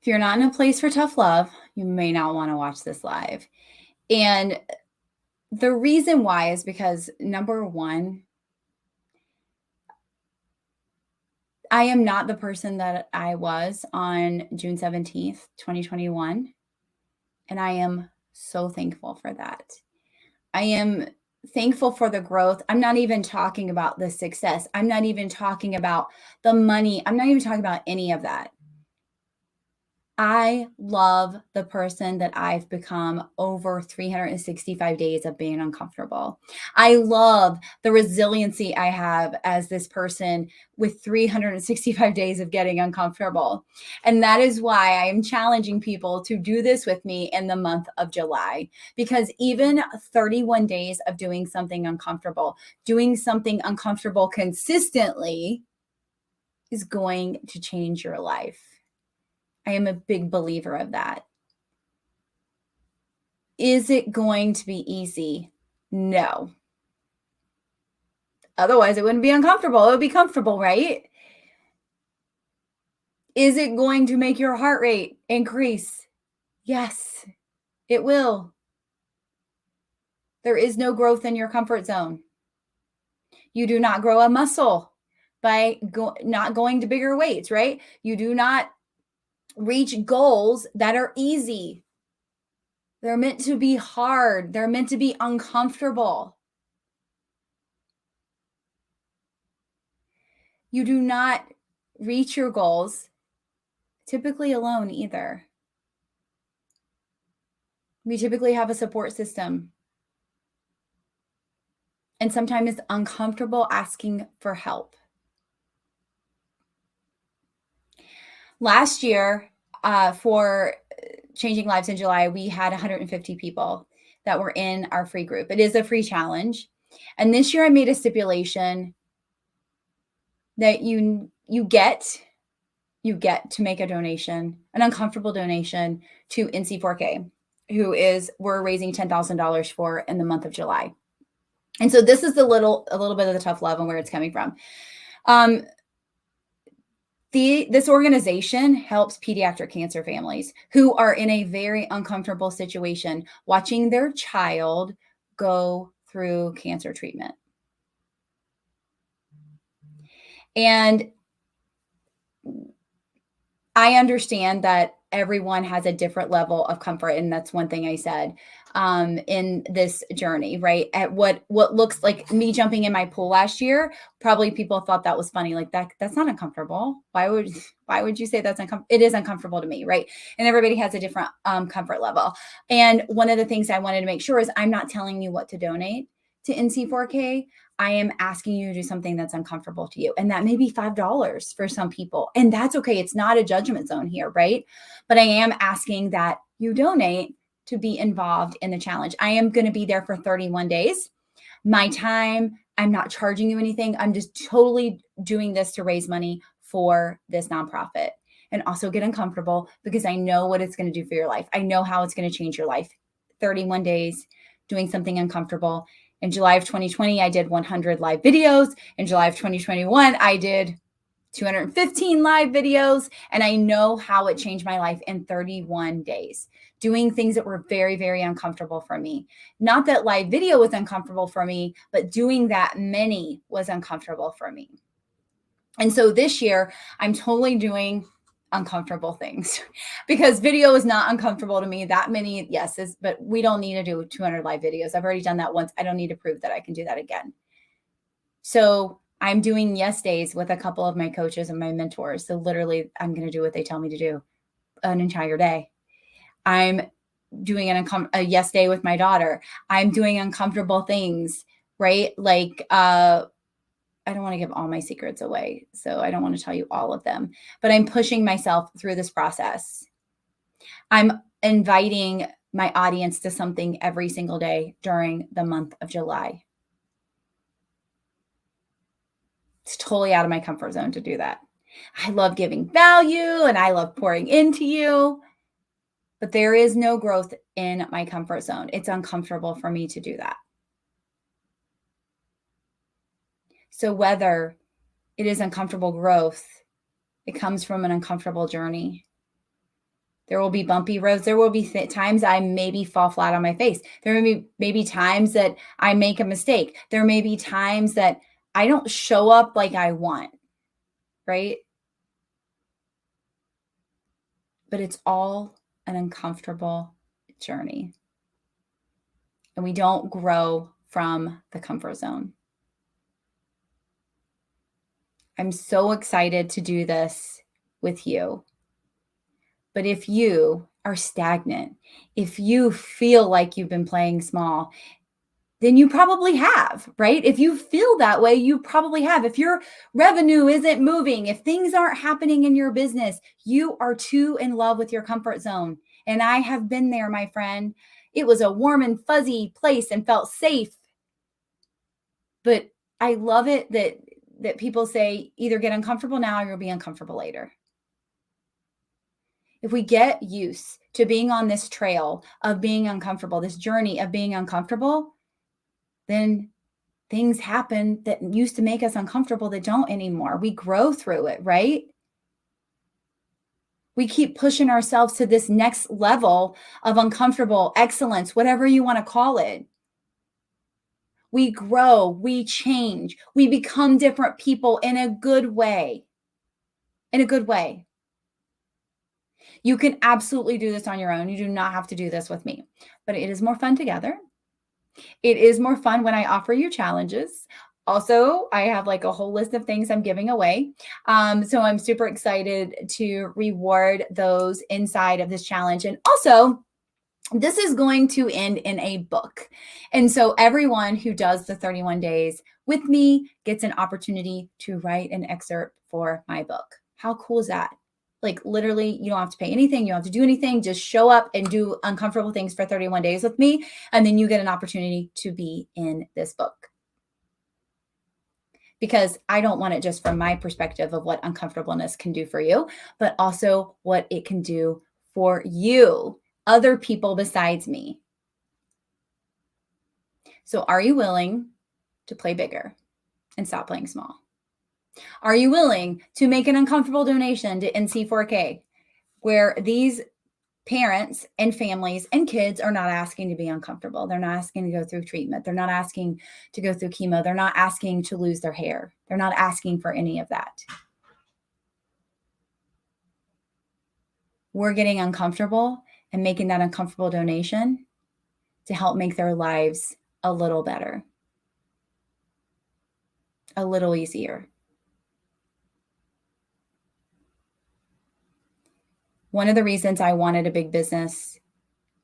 If you're not in a place for tough love, you may not want to watch this live. And the reason why is because, number one, I am not the person that I was on June 17th, 2021. And I am so thankful for that. I am thankful for the growth. I'm not even talking about the success. I'm not even talking about the money. I'm not even talking about any of that. I love the person that I've become over 365 days of being uncomfortable. I love the resiliency I have as this person with 365 days of getting uncomfortable. And that is why I am challenging people to do this with me in the month of July, because even 31 days of doing something uncomfortable consistently is going to change your life. I am a big believer of that. Is it going to be easy? No. Otherwise, it wouldn't be uncomfortable. It would be comfortable, right? Is it going to make your heart rate increase? Yes, it will. There is no growth in your comfort zone. You do not grow a muscle by not going to bigger weights, right? You do not reach goals that are easy. They're meant to be hard. They're meant to be uncomfortable. You do not reach your goals typically alone either. We typically have a support system. And sometimes it's uncomfortable asking for help. Last year, for Changing Lives in July, we had 150 people that were in our free group. It is a free challenge. And this year I made a stipulation that you get to make a donation, an uncomfortable donation to NC4K, we're raising $10,000 for in the month of July. And so this is a little bit of the tough love and where it's coming from. This organization helps pediatric cancer families who are in a very uncomfortable situation, watching their child go through cancer treatment. And I understand that everyone has a different level of comfort. And that's one thing I said in this journey, right? At what looks like me jumping in my pool last year, probably people thought that was funny. Like that's not uncomfortable. Why would you say that's uncomfortable? It is uncomfortable to me, right? And everybody has a different comfort level. And one of the things I wanted to make sure is I'm not telling you what to donate to NC4K. I am asking you to do something that's uncomfortable to you. And that may be $5 for some people. And that's okay. It's not a judgment zone here, right? But I am asking that you donate to be involved in the challenge. I am going to be there for 31 days. My time, I'm not charging you anything. I'm just totally doing this to raise money for this nonprofit and also get uncomfortable because I know what it's going to do for your life. I know how it's going to change your life. 31 days doing something uncomfortable. In July of 2020, I did 100 live videos. In July of 2021, I did 215 live videos. And I know how it changed my life in 31 days, doing things that were very, very uncomfortable for me. Not that live video was uncomfortable for me, but doing that many was uncomfortable for me. And so this year, I'm totally doing uncomfortable things because video is not uncomfortable to me. That many yeses, but we don't need to do 200 live videos. I've already done that once. I don't need to prove that I can do that again. So I'm doing yes days with a couple of my coaches and my mentors. So literally I'm going to do what they tell me to do an entire day. I'm doing a yes day with my daughter. I'm doing uncomfortable things, right? Like, I don't want to give all my secrets away, so I don't want to tell you all of them, but I'm pushing myself through this process. I'm inviting my audience to something every single day during the month of July. It's totally out of my comfort zone to do that. I love giving value and I love pouring into you, but there is no growth in my comfort zone. It's uncomfortable for me to do that. So whether it is uncomfortable growth, it comes from an uncomfortable journey. There will be bumpy roads. There will be times I maybe fall flat on my face. There may be times that I make a mistake. There may be times that I don't show up like I want, right? But it's all an uncomfortable journey. And we don't grow from the comfort zone. I'm so excited to do this with you. But if you are stagnant, if you feel like you've been playing small, then you probably have, right? If you feel that way, you probably have. If your revenue isn't moving, if things aren't happening in your business, you are too in love with your comfort zone. And I have been there, my friend. It was a warm and fuzzy place and felt safe. But I love it that people say either get uncomfortable now or you'll be uncomfortable later. If we get used to being on this trail of being uncomfortable, this journey of being uncomfortable, then things happen that used to make us uncomfortable that don't anymore. We grow through it, right? We keep pushing ourselves to this next level of uncomfortable excellence, whatever you want to call it. We grow, we change, we become different people in a good way. In a good way. You can absolutely do this on your own. You do not have to do this with me, but it is more fun together. It is more fun when I offer you challenges. Also, I have like a whole list of things I'm giving away. So I'm super excited to reward those inside of this challenge. And also, this is going to end in a book. And so everyone who does the 31 days with me gets an opportunity to write an excerpt for my book. How cool is that? Like literally, you don't have to pay anything. You don't have to do anything. Just show up and do uncomfortable things for 31 days with me. And then you get an opportunity to be in this book. Because I don't want it just from my perspective of what uncomfortableness can do for you, but also what it can do for you, other people besides me. So are you willing to play bigger and stop playing small? Are you willing to make an uncomfortable donation to NC4K, where these parents and families and kids are not asking to be uncomfortable? They're not asking to go through treatment. They're not asking to go through chemo. They're not asking to lose their hair. They're not asking for any of that. We're getting uncomfortable and making that uncomfortable donation to help make their lives a little better, a little easier. One of the reasons I wanted a big business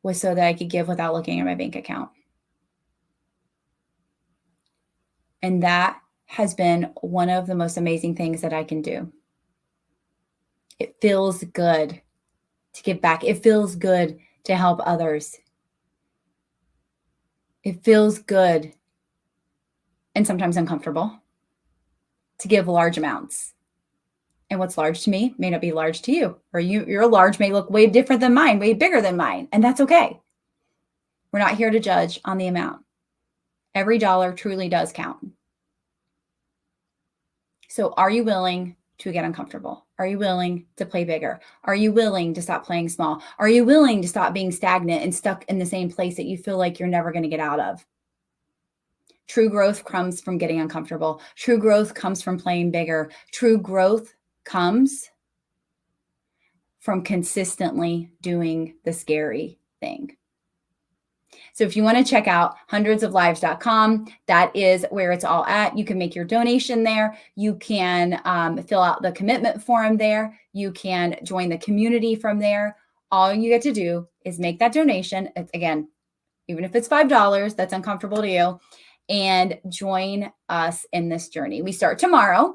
was so that I could give without looking at my bank account. And that has been one of the most amazing things that I can do. It feels good to give back. It feels good to help others. It feels good, and sometimes uncomfortable, to give large amounts. And what's large to me may not be large to you, or your large may look way different than mine, way bigger than mine, and that's okay. We're not here to judge on the amount. Every dollar truly does count. So are you willing to get uncomfortable? Are you willing to play bigger? Are you willing to stop playing small? Are you willing to stop being stagnant and stuck in the same place that you feel like you're never going to get out of? True growth comes from getting uncomfortable. True growth comes from playing bigger. True growth comes from consistently doing the scary thing. So if you want to check out hundredsoflives.com, that is where it's all at. You can make your donation there. You can fill out the commitment form there. You can join the community from there. All you get to do is make that donation. It's, again, even if it's $5, that's uncomfortable to you, and join us in this journey. We start tomorrow.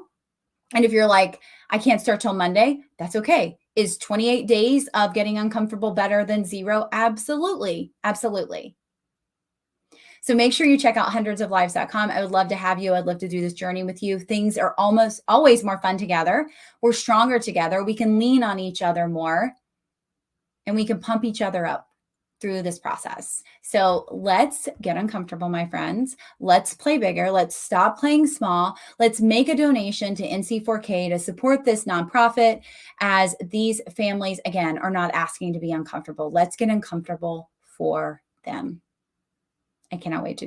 And if you're like, I can't start till Monday, that's okay. Is 28 days of getting uncomfortable better than zero? Absolutely. Absolutely. So make sure you check out hundredsoflives.com. I would love to have you. I'd love to do this journey with you. Things are almost always more fun together. We're stronger together. We can lean on each other more, and we can pump each other up. through this process. So let's get uncomfortable, my friends. Let's play bigger. Let's stop playing small. Let's make a donation to NC4K to support this nonprofit, as these families, again, are not asking to be uncomfortable. Let's get uncomfortable for them. I cannot wait to